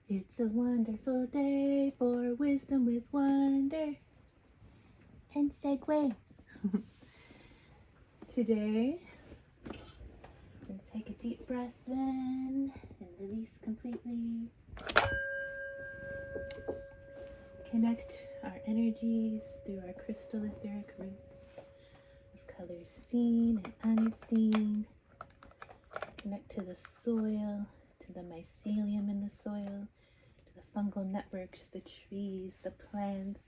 It's a wonderful day for wisdom with wonder and segue. Today, I'm going to take a deep breath in and release completely. Connect our energies through our crystal etheric roots of colors seen and unseen. Connect to the soil, to the mycelium in the soil, to the fungal networks, the trees, the plants,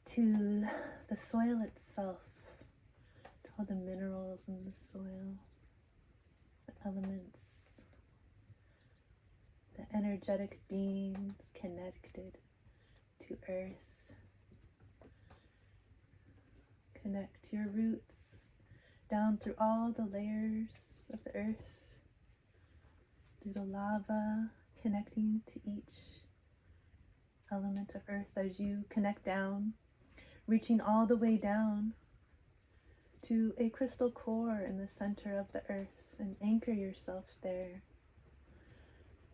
to the soil itself, to all the minerals in the soil, the elements, the energetic beings connected to earth. Connect your roots down through all the layers of the earth, through the lava, connecting to each element of earth as you connect down, reaching all the way down to a crystal core in the center of the earth, and anchor yourself there,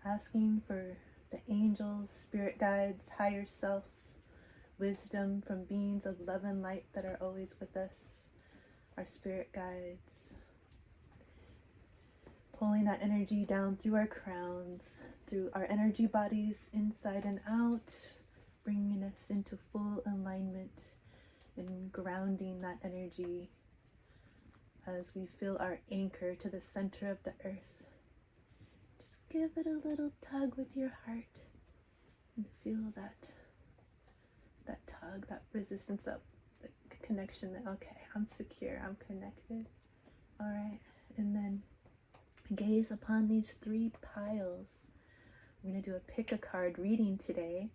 asking for the angels, spirit guides, higher self, wisdom from beings of love and light that are always with us, our spirit guides, pulling that energy down through our crowns, through our energy bodies inside and out, bringing us into full alignment and grounding that energy as we feel our anchor to the center of the earth. Just give it a little tug with your heart and feel that tug, that resistance up, the connection that, okay, I'm secure, I'm connected. All right, and then gaze upon these three piles. I'm going to do a pick a card reading today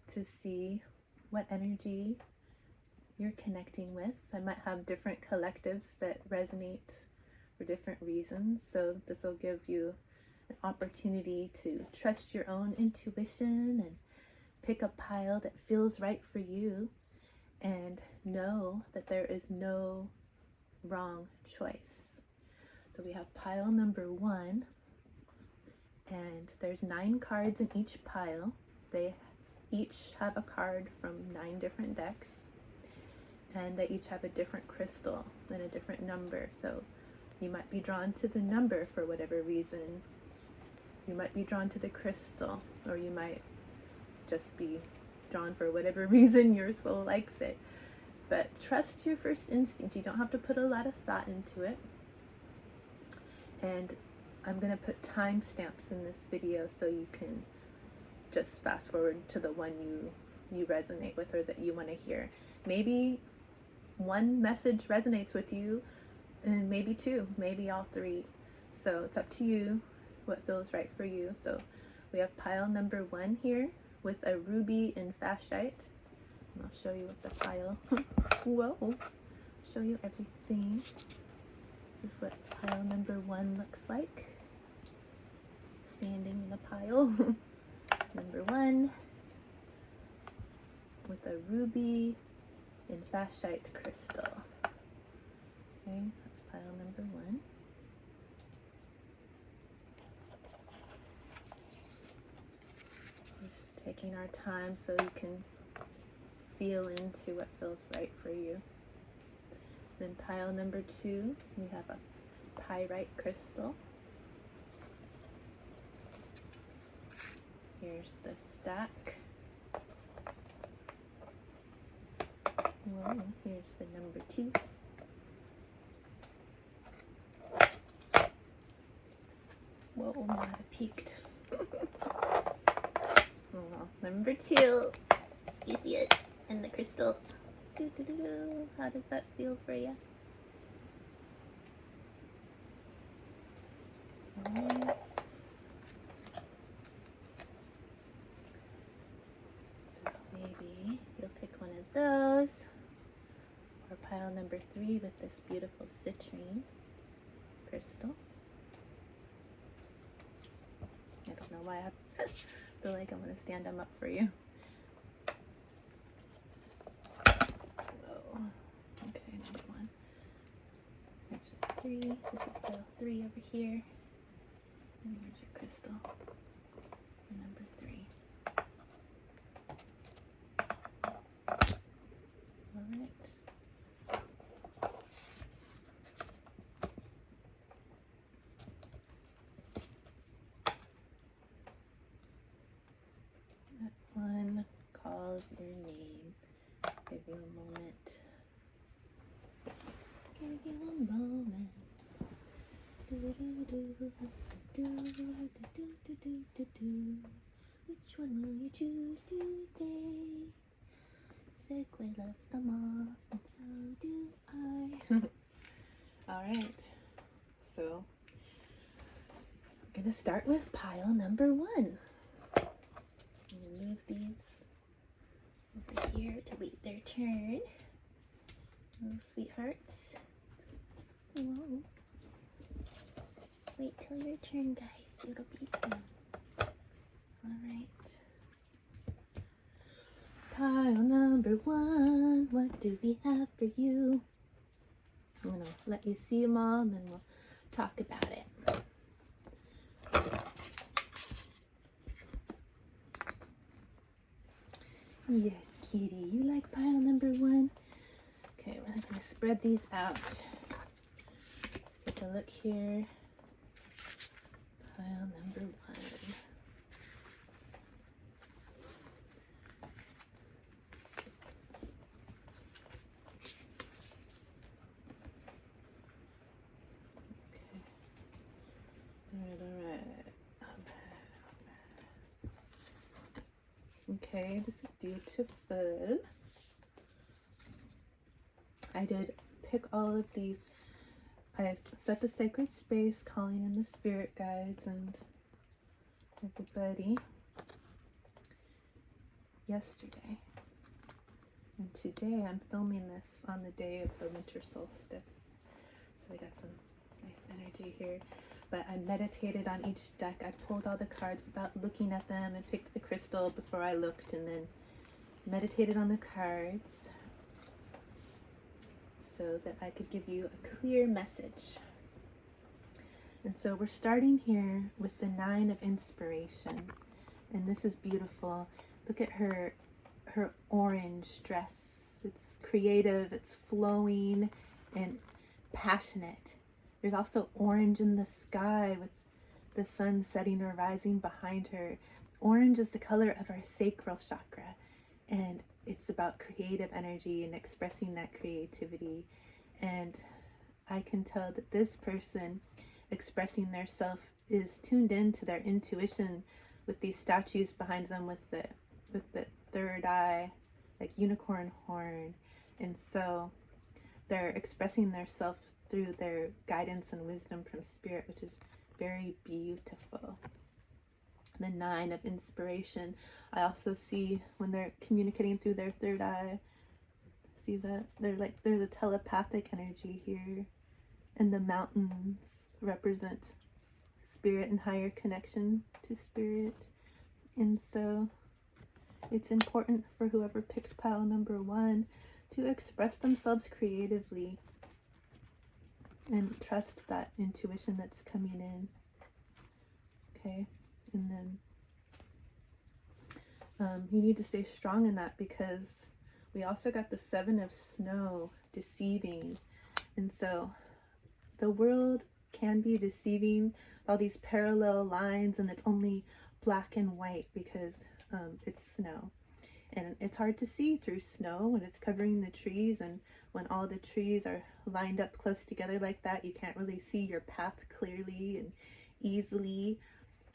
to see what energy you're connecting with. I might have different collectives that resonate for different reasons, so this will give you an opportunity to trust your own intuition and pick a pile that feels right for you, and know that there is no wrong choice. So we have pile number 1, and there's 9 cards in each pile. They each have a card from 9 different decks, and they each have a different crystal and a different number. So you might be drawn to the number for whatever reason. You might be drawn to the crystal, or you might just be drawn for whatever reason your soul likes it. But trust your first instinct. You don't have to put a lot of thought into it. And I'm going to put timestamps in this video so you can just fast forward to the one you resonate with or that you want to hear. Maybe one message resonates with you, and maybe 2, maybe all 3. So it's up to you what feels right for you. So we have pile number 1 here with a ruby and Fuchsite. And I'll show you what the pile, whoa, I'll show you everything. This is what pile number 1 looks like, standing in a pile. Number 1 with a ruby and Fuchsite crystal. Okay, that's pile number 1. Just taking our time so you can feel into what feels right for you. Then pile number 2, we have a Pyrite crystal. Here's the stack. Whoa, here's the number 2. Whoa, might have peeked. Oh, number 2. You see it in the crystal. Doo-doo-doo-doo. How does that feel for you? Alright. So maybe you'll pick one of those. Or pile number 3 with this beautiful citrine crystal. I don't know why I feel like I want to stand them up for you. Whoa. Okay, number 1. There's 3. This is pile 3 over here. And here's your crystal. number 3. All right. That one calls your name. Give you a moment. Give you a moment. Which one will you choose today? Segway loves them all, and so do I. All right, so I'm gonna start with pile number 1. I'm gonna move these over here to wait their turn. Oh, sweethearts. Whoa. Wait till your turn, guys. It'll be soon. Alright. Pile number 1. What do we have for you? I'm going to let you see them all and then we'll talk about it. Yes, kitty. You like pile number 1? Okay, we're going to spread these out. Let's take a look here. Pile number 1. Okay. Okay, this is beautiful. I did pick all of these. I set the sacred space, calling in the spirit guides and everybody yesterday. And today I'm filming this on the day of the winter solstice. So we got some nice energy here. But I meditated on each deck. I pulled all the cards without looking at them and picked the crystal before I looked and then meditated on the cards so that I could give you a clear message. And so we're starting here with the 9 of inspiration. And this is beautiful. Look at her orange dress. It's creative, it's flowing and passionate. There's also orange in the sky with the sun setting or rising behind her. Orange is the color of our sacral chakra, and it's about creative energy and expressing that creativity. And I can tell that this person expressing their self is tuned into their intuition with these statues behind them with the third eye, like unicorn horn. And so they're expressing their self through their guidance and wisdom from spirit, which is very beautiful. The 9 of inspiration. I also see when they're communicating through their third eye, see that there's a telepathic energy here, and the mountains represent spirit and higher connection to spirit. And so it's important for whoever picked pile number 1 to express themselves creatively and trust that intuition that's coming in. Okay, and then you need to stay strong in that, because we also got the 7 of snow, deceiving. And so the world can be deceiving, all these parallel lines, and it's only black and white because it's snow. And it's hard to see through snow when it's covering the trees, and when all the trees are lined up close together like that, you can't really see your path clearly and easily.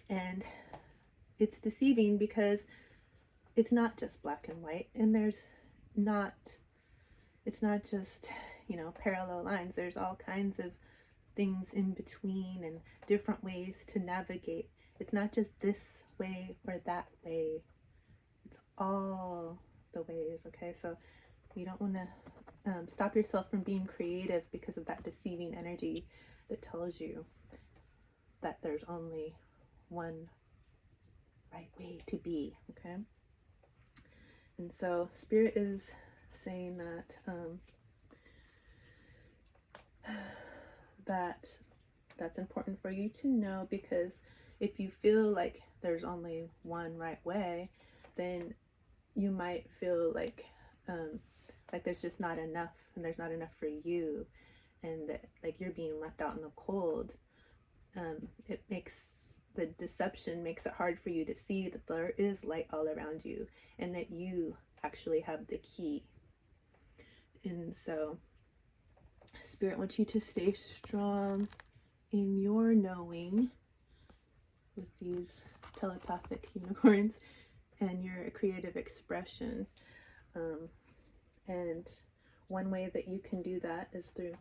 And it's deceiving because it's not just black and white, and it's not just, parallel lines. There's all kinds of things in between and different ways to navigate. It's not just this way or that way. It's all the ways, okay? So you don't want to stop yourself from being creative because of that deceiving energy that tells you that there's only one right way to be, okay? And so spirit is saying that that's important for you to know, because if you feel like there's only one right way, then you might feel like there's just not enough, and there's not enough for you, and that like you're being left out in the cold. It makes the deception makes it hard for you to see that there is light all around you, and that you actually have the key. And so Spirit wants you to stay strong in your knowing with these telepathic unicorns and your creative expression. And one way that you can do that is through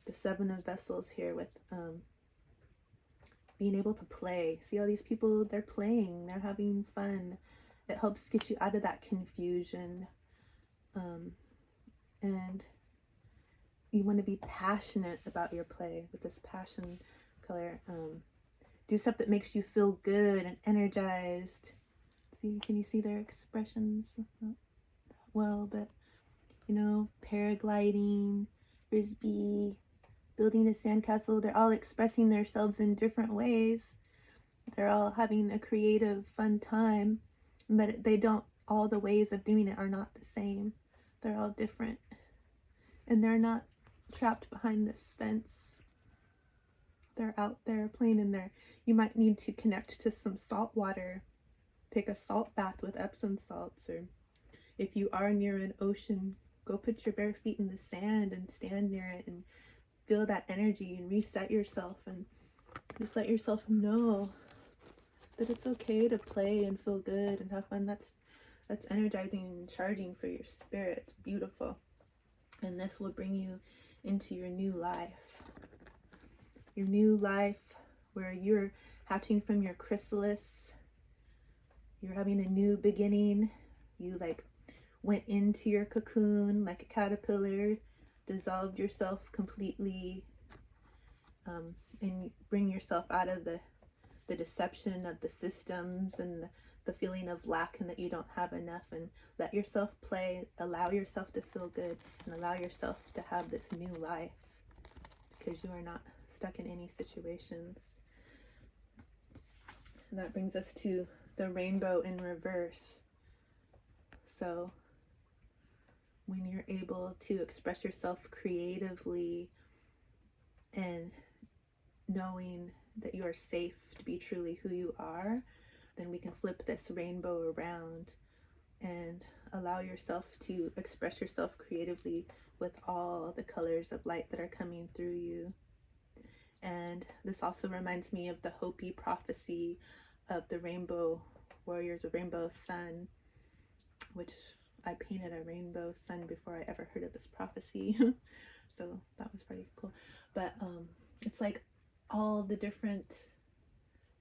the Seven of Vessels here, with being able to play. See all these people, they're playing, they're having fun. It helps get you out of that confusion. And you want to be passionate about your play with this passion color. Do stuff that makes you feel good and energized. See, can you see their expressions? Well, but you know, paragliding, frisbee, building a sandcastle, they're all expressing themselves in different ways. They're all having a creative, fun time, but all the ways of doing it are not the same. They're all different. And they're not trapped behind this fence. They're out there playing in there. You might need to connect to some salt water. Take a salt bath with Epsom salts, or if you are near an ocean, go put your bare feet in the sand and stand near it and feel that energy and reset yourself, and just let yourself know that it's okay to play and feel good and have fun. That's energizing and charging for your spirit. It's beautiful. And this will bring you into your new life. Your new life where you're hatching from your chrysalis. You're having a new beginning. You went into your cocoon like a caterpillar, dissolved yourself completely, and bring yourself out of the deception of the systems and the feeling of lack and that you don't have enough, and let yourself play, allow yourself to feel good, and allow yourself to have this new life, because you are not stuck in any situations. And that brings us to the rainbow in reverse. So when you're able to express yourself creatively and knowing that you are safe to be truly who you are, then we can flip this rainbow around and allow yourself to express yourself creatively with all the colors of light that are coming through you. And this also reminds me of the Hopi prophecy of the rainbow warriors, a rainbow sun, which I painted a rainbow sun before I ever heard of this prophecy. So that was pretty cool. But it's like all the different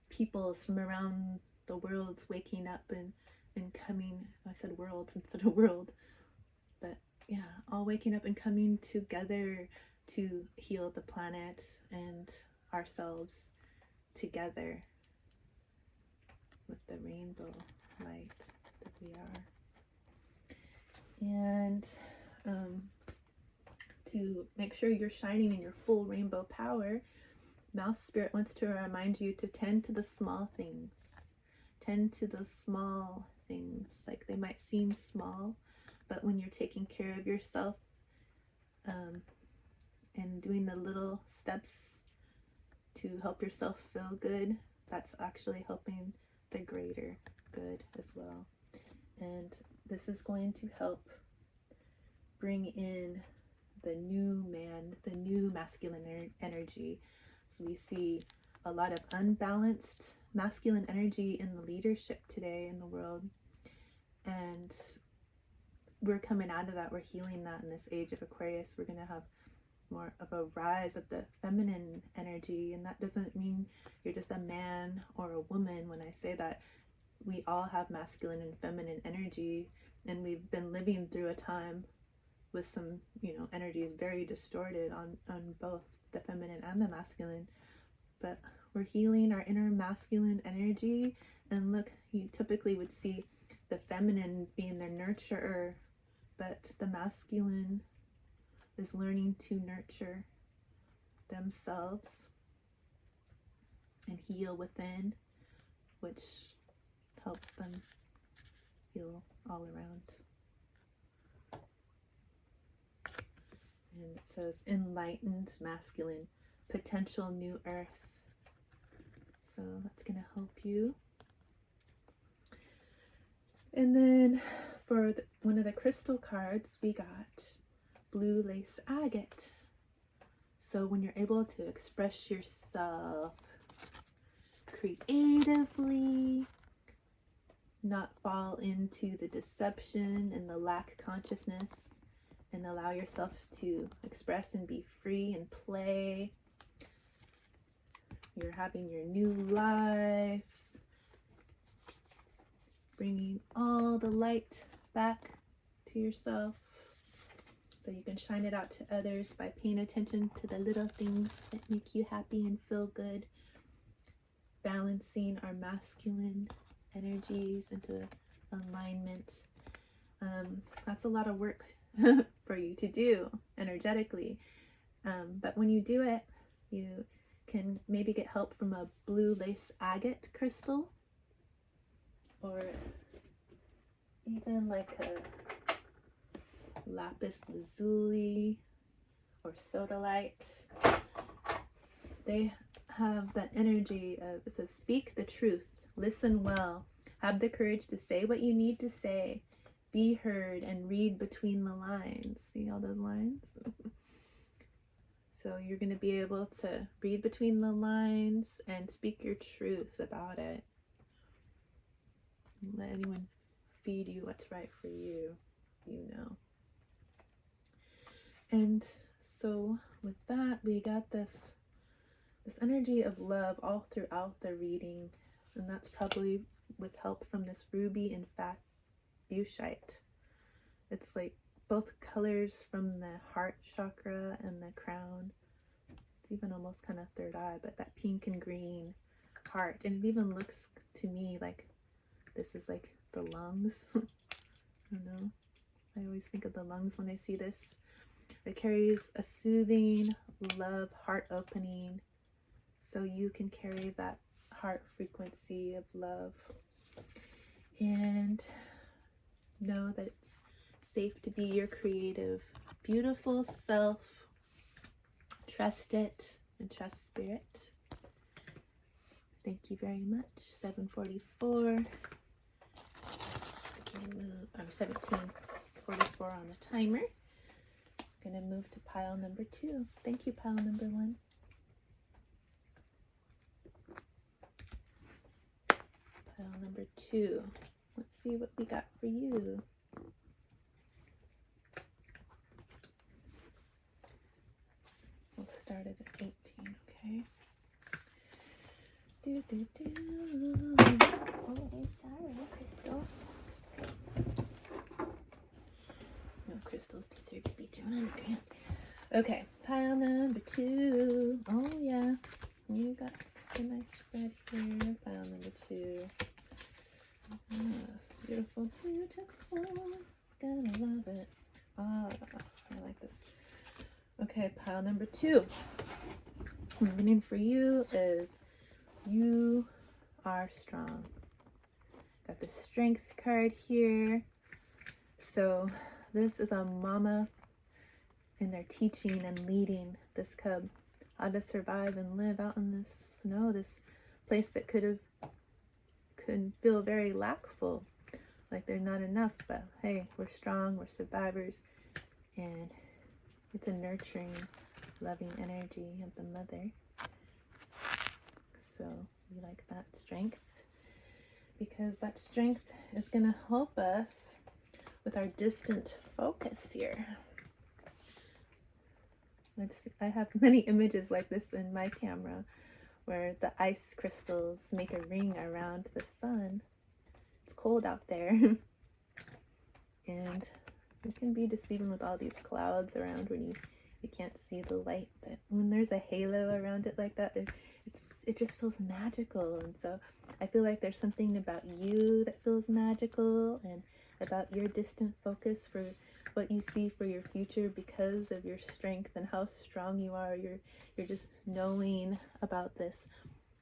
peoples from around the world's waking up and coming. I said worlds instead of world. But yeah, all waking up and coming together to heal the planet and ourselves together with the rainbow light that we are. And to make sure you're shining in your full rainbow power, Mouse Spirit wants to remind you to tend to the small things. Tend to the small things. Like, they might seem small, but when you're taking care of yourself and doing the little steps to help yourself feel good, that's actually helping the greater good as well. And this is going to help bring in the new man, the new masculine energy. So we see a lot of unbalanced masculine energy in the leadership today in the world. And we're coming out of that. We're healing that in this age of Aquarius. We're going to have more of a rise of the feminine energy. And that doesn't mean you're just a man or a woman. When I say that, we all have masculine and feminine energy. And we've been living through a time with some, energies very distorted on both the feminine and the masculine. But we're healing our inner masculine energy. And look, you typically would see the feminine being the nurturer, but the masculine is learning to nurture themselves and heal within which helps them heal all around. And it says enlightened masculine, potential new earth. So that's going to help you. And then for one of the crystal cards, we got blue lace agate. So when you're able to express yourself creatively, not fall into the deception and the lack consciousness, and allow yourself to express and be free and play. You're having your new life, bringing all the light back to yourself so you can shine it out to others by paying attention to the little things that make you happy and feel good. Balancing our masculine energies into alignment. That's a lot of work for you to do energetically. But when you do it, you can maybe get help from a blue lace agate crystal, or even like a lapis lazuli or sodalite. They have that energy of, it says, speak the truth, listen well, have the courage to say what you need to say, be heard, and read between the lines. See all those lines? So you're going to be able to read between the lines and speak your truth about it. Let anyone feed you what's right for you, you know. And so with that, we got this energy of love all throughout the reading, and that's probably with help from this ruby and fat Fuchsite. It's like both colors from the heart chakra and the crown. It's even almost kind of third eye, but that pink and green heart. And it even looks to me like this is like the lungs. I don't know. I always think of the lungs when I see this. It carries a soothing, love, heart opening, so you can carry that heart frequency of love. And know that it's safe to be your creative, beautiful self. Trust it and trust spirit. Thank you very much. 7:44. I'm 17:44 on the timer. I'm gonna move to pile number 2. Thank you, pile number 1. Pile number 2. Let's see what we got for you. We'll start it at 18, okay? Oh, sorry, Crystal. No crystals deserve to be thrown on the ground. Okay, pile number 2. Oh yeah, you got a nice spread here. Pile number 2. Yes, beautiful, beautiful. Gonna love it. Ah, I like this. Okay, pile number 2. The meaning for you is you are strong. Got the strength card here. So this is a mama, and they're teaching and leading this cub how to survive and live out in this snow, this place that could feel very lackful, like they're not enough, but hey, we're strong, we're survivors, and it's a nurturing, loving energy of the mother. So we like that strength, because that strength is going to help us with our distant focus here. I have many images like this in my camera, where the ice crystals make a ring around the sun. It's cold out there. And it can be deceiving with all these clouds around when you can't see the light. But when there's a halo around it like that, it just feels magical. And so I feel like there's something about you that feels magical, and about your distant focus for what you see for your future because of your strength and how strong you are. You're just knowing about this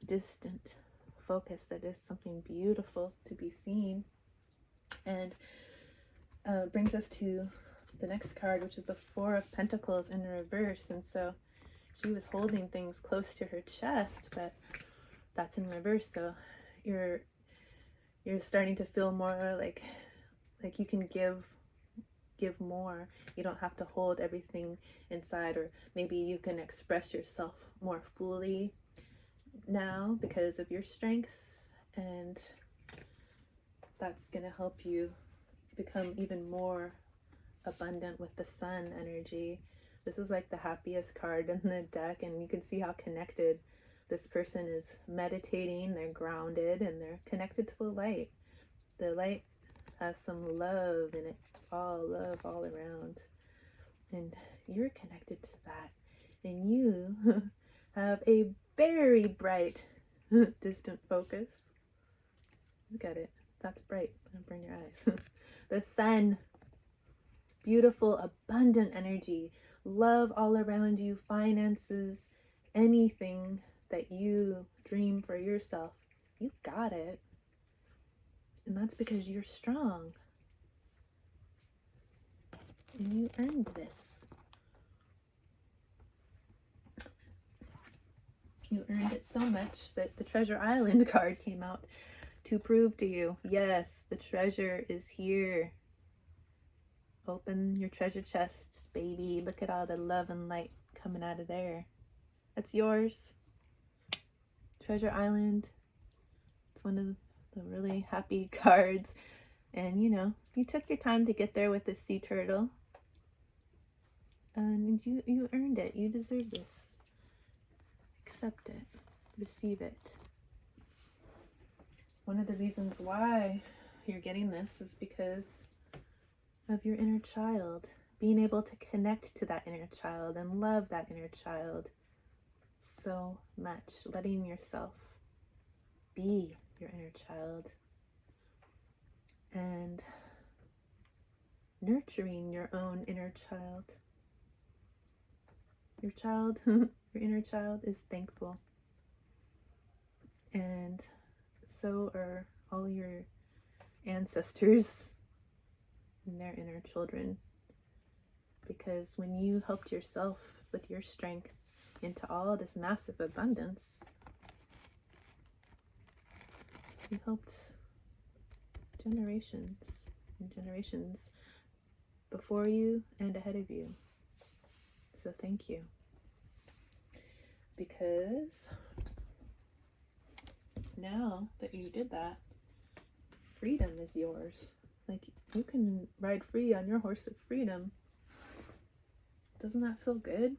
distant focus, that is something beautiful to be seen. And brings us to the next card, which is the Four of Pentacles in reverse. And so she was holding things close to her chest, but that's in reverse. So you're starting to feel more like you can give more. You don't have to hold everything inside, or maybe you can express yourself more fully now because of your strengths, and that's going to help you become even more abundant with the Sun energy. This is like the happiest card in the deck, and you can see how connected this person is. Meditating, they're grounded, and they're connected to the light. The light has some love in it. It's all love all around, and you're connected to that, and you have a very bright distant focus. Look at it. That's bright. Don't burn your eyes. The Sun. Beautiful, abundant energy. Love all around you. Finances. Anything that you dream for yourself. You got it. And that's because you're strong. And you earned this. You earned it so much that the Treasure Island card came out to prove to you, yes, the treasure is here. Open your treasure chests, baby. Look at all the love and light coming out of there. That's yours. Treasure Island. It's one of the really happy cards. And, you know, you took your time to get there with the sea turtle. And you earned it. You deserve this. Accept it. Receive it. One of the reasons why you're getting this is because of your inner child. Being able to connect to that inner child and love that inner child so much. Letting yourself be your inner child. And nurturing your own inner child. Your child, your inner child is thankful. And so are all your ancestors and their inner children. Because when you helped yourself with your strength into all this massive abundance, you helped generations and generations before you and ahead of you. So thank you. Because now that you did that, freedom is yours. Like, you can ride free on your horse of freedom. Doesn't that feel good?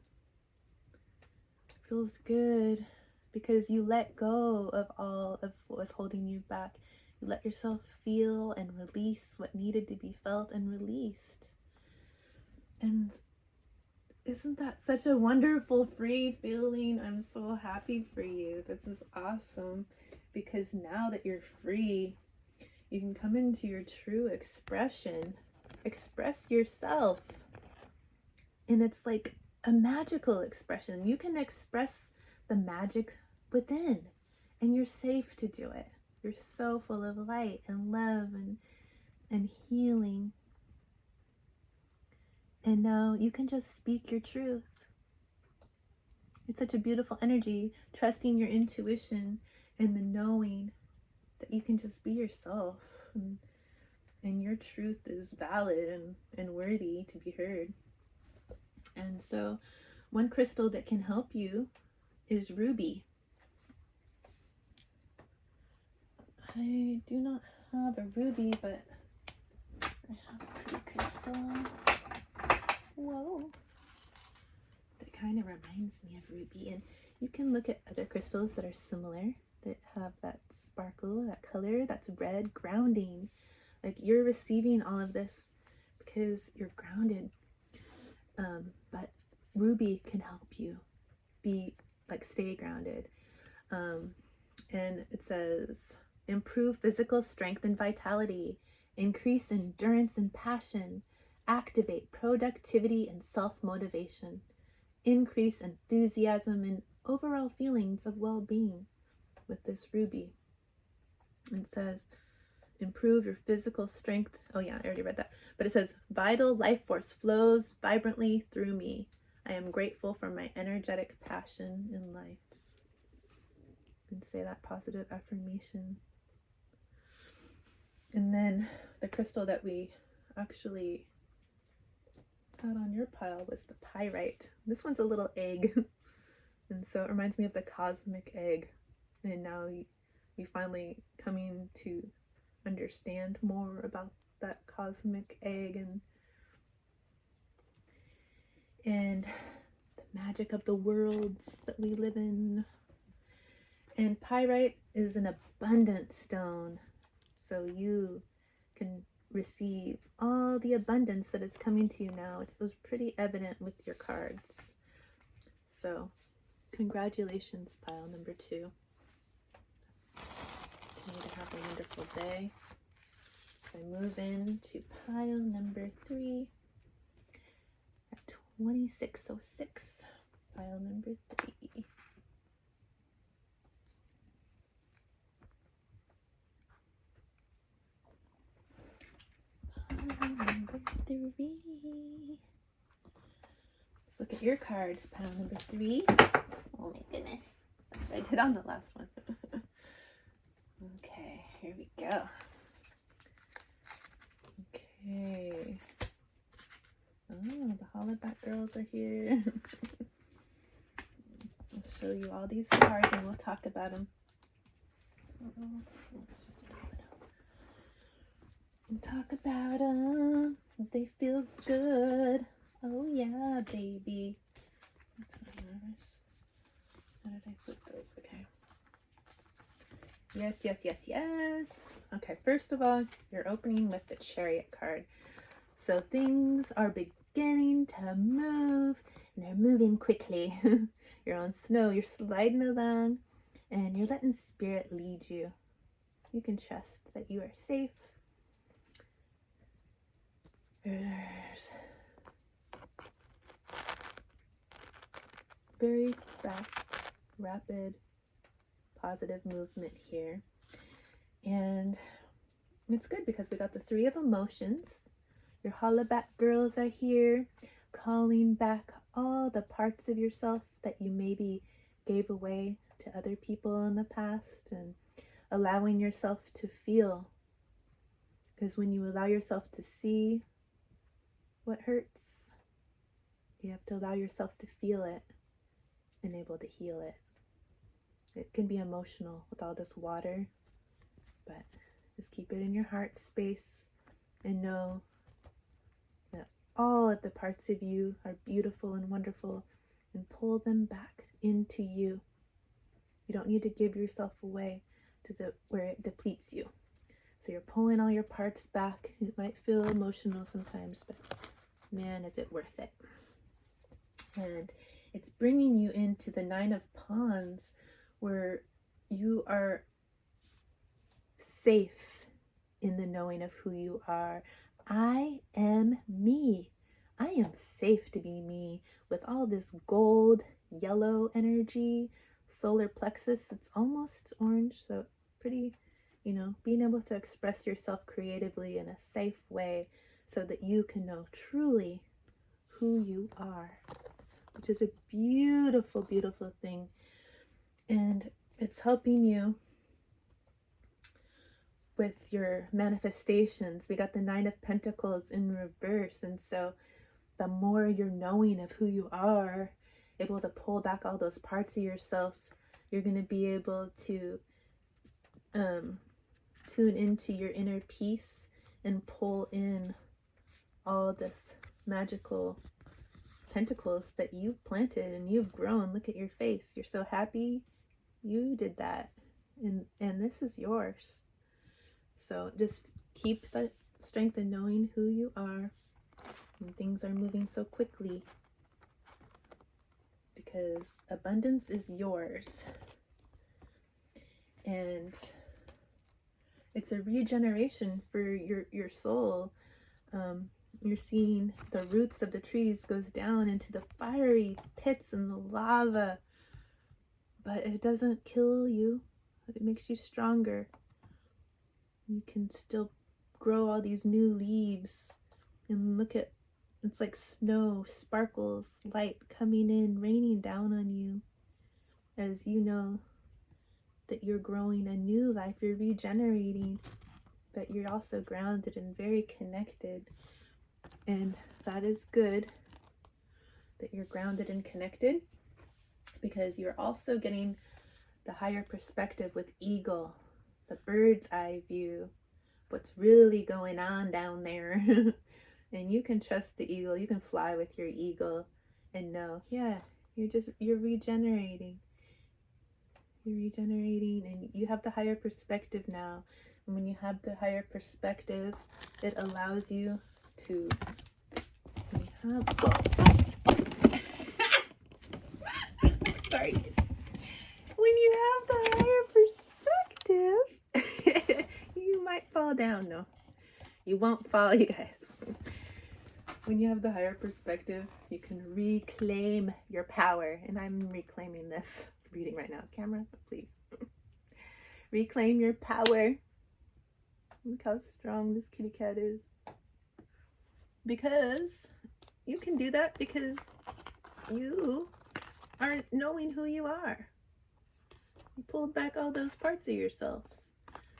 It feels good because you let go of all of what was holding you back. You let yourself feel and release what needed to be felt and released. And isn't that such a wonderful, free feeling? I'm so happy for you. This is awesome. Because now that you're free, you can come into your true expression. Express yourself. And it's like a magical expression. You can express the magic within. And you're safe to do it. You're so full of light and love and healing. And now you can just speak your truth. It's such a beautiful energy, trusting your intuition and the knowing that you can just be yourself. And your truth is valid and worthy to be heard. And so one crystal that can help you is ruby. I do not have a ruby, but I have a pretty crystal. Whoa. That kind of reminds me of ruby. And you can look at other crystals that are similar, that have that sparkle, that color, that's red, grounding. Like, you're receiving all of this because you're grounded. But ruby can help you be, like, stay grounded. And it says, improve physical strength and vitality, increase endurance and passion, activate productivity and self-motivation, increase enthusiasm and overall feelings of well-being with this ruby. It says, improve your physical strength. Oh yeah, I already read that. But it says, vital life force flows vibrantly through me. I am grateful for my energetic passion in life. And say that positive affirmation. And then the crystal that we actually had on your pile was the pyrite. This one's a little egg. And so it reminds me of the cosmic egg. And now we finally coming to understand more about that cosmic egg and the magic of the worlds that we live in. And pyrite is an abundant stone, so you can receive all the abundance that is coming to you now. It's pretty evident with your cards. So congratulations, pile number 2. Continue to have a wonderful day. So I move into pile number 3 at 2606. Pile number 3. Pile number 3. Let's look at your cards. Pile number 3. Oh my goodness. That's what I did on the last one. Okay, here we go. Okay. Oh, the Hollaback girls are here. I'll show you all these cards and we'll talk about them. It's just a domino. We'll talk about them. If they feel good. Oh yeah, baby. That's my nervous. How did I flip those? Okay. Yes, yes, yes, yes. Okay, first of all, you're opening with the Chariot card. So things are beginning to move, and they're moving quickly. You're on snow, you're sliding along, and you're letting Spirit lead you. You can trust that you are safe. There's very fast, rapid, positive movement here. And it's good because we got the 3 of emotions. Your Hollaback girls are here, calling back all the parts of yourself that you maybe gave away to other people in the past, and allowing yourself to feel. Because when you allow yourself to see what hurts, you have to allow yourself to feel it and able to heal it. It can be emotional with all this water, but just keep it in your heart space and know that all of the parts of you are beautiful and wonderful, and pull them back into you. You don't need to give yourself away to where it depletes you. So you're pulling all your parts back. It might feel emotional sometimes, but man, is it worth it. And it's bringing you into the 9 of Wands, where you are safe in the knowing of who you are. I am me. I am safe to be me with all this gold, yellow energy, solar plexus. It's almost orange, so it's pretty, being able to express yourself creatively in a safe way so that you can know truly who you are, which is a beautiful, beautiful thing. And it's helping you with your manifestations. We got the 9 of Pentacles in reverse, and so the more you're knowing of who you are, able to pull back all those parts of yourself, you're going to be able to tune into your inner peace and pull in all this magical pentacles that you've planted and you've grown. Look at your face. You're so happy you did that, and this is yours. So just keep the strength in knowing who you are when things are moving so quickly, because abundance is yours. And it's a regeneration for your soul. You're seeing the roots of the trees goes down into the fiery pits and the lava, but it doesn't kill you. It makes you stronger. You can still grow all these new leaves and look at, it's like snow, sparkles, light coming in, raining down on you as you know that you're growing a new life, you're regenerating, but you're also grounded and very connected. And that is good that you're grounded and connected, because you're also getting the higher perspective with eagle, the bird's eye view, what's really going on down there. And you can trust the eagle. You can fly with your eagle and know, yeah, you're regenerating. You're regenerating and you have the higher perspective now. And when you have the higher perspective, it allows you to sorry. When you have the higher perspective, you might fall down. No, you won't fall, you guys. When you have the higher perspective, you can reclaim your power. And I'm reclaiming this reading right now. Camera, please. Reclaim your power. Look how strong this kitty cat is. Because you can do that because you aren't knowing who you are. You pulled back all those parts of yourselves.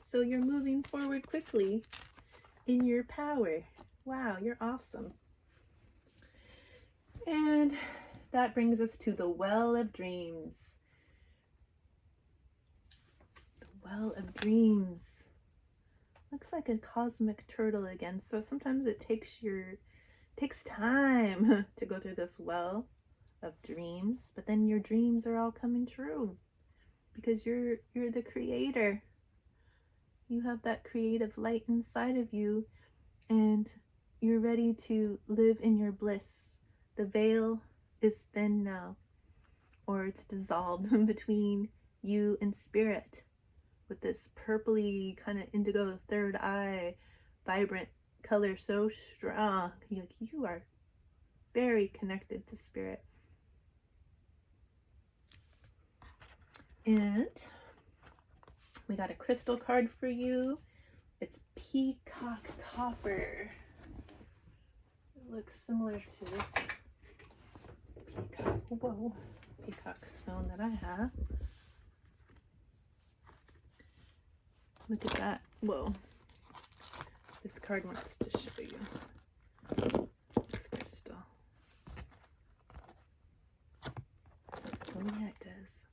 So you're moving forward quickly in your power. Wow, you're awesome. And that brings us to the Well of Dreams. The Well of Dreams. Looks like a cosmic turtle again. So sometimes it takes time to go through this well of dreams, but then your dreams are all coming true because you're the creator. You have that creative light inside of you and you're ready to live in your bliss. The veil is thin now, or it's dissolved between you and spirit with this purpley kind of indigo third eye, vibrant color so strong. You are very connected to spirit. And we got a crystal card for you. It's Peacock Copper. It looks similar to this peacock stone that I have. Look at that. Whoa. This card wants to show you this crystal. Oh yeah, it does.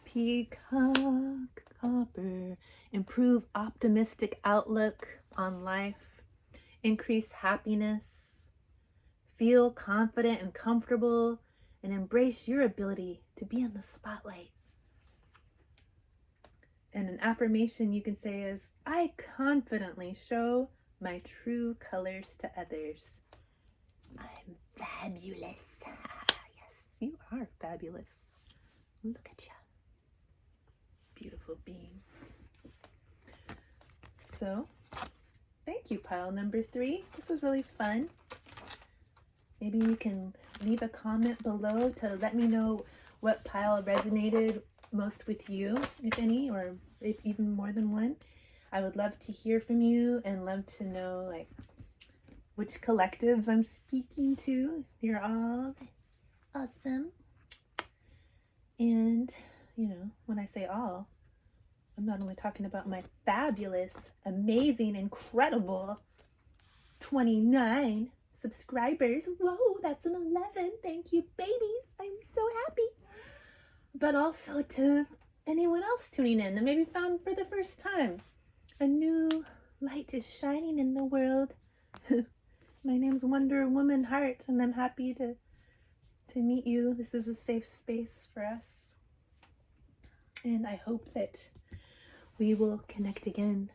Peacock Copper. Improve optimistic outlook on life. Increase happiness. Feel confident and comfortable. And embrace your ability to be in the spotlight. And an affirmation you can say is, I confidently show my true colors to others. I'm fabulous. Yes, you are fabulous. Look at you. Beautiful being. So, thank you, pile number 3. This was really fun. Maybe you can leave a comment below to let me know what pile resonated most with you, if any, or if even more than one. I would love to hear from you and love to know like which collectives I'm speaking to. You're all awesome. And you know, when I say all, I'm not only talking about my fabulous, amazing, incredible 29 subscribers. Whoa, that's an 11. Thank you, babies. I'm so happy. But also to anyone else tuning in that maybe found for the first time. A new light is shining in the world. My name's Wonder Woman Heart, and I'm happy to meet you. This is a safe space for us. And I hope that we will connect again.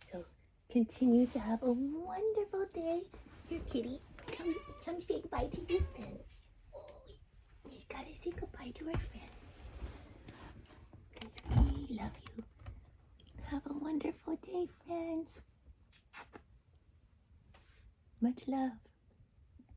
So continue to have a wonderful day. Here, kitty, come say goodbye to your friends. Oh, we've got to say goodbye to our friends. Because we love you. Have a wonderful day, friends. Much love.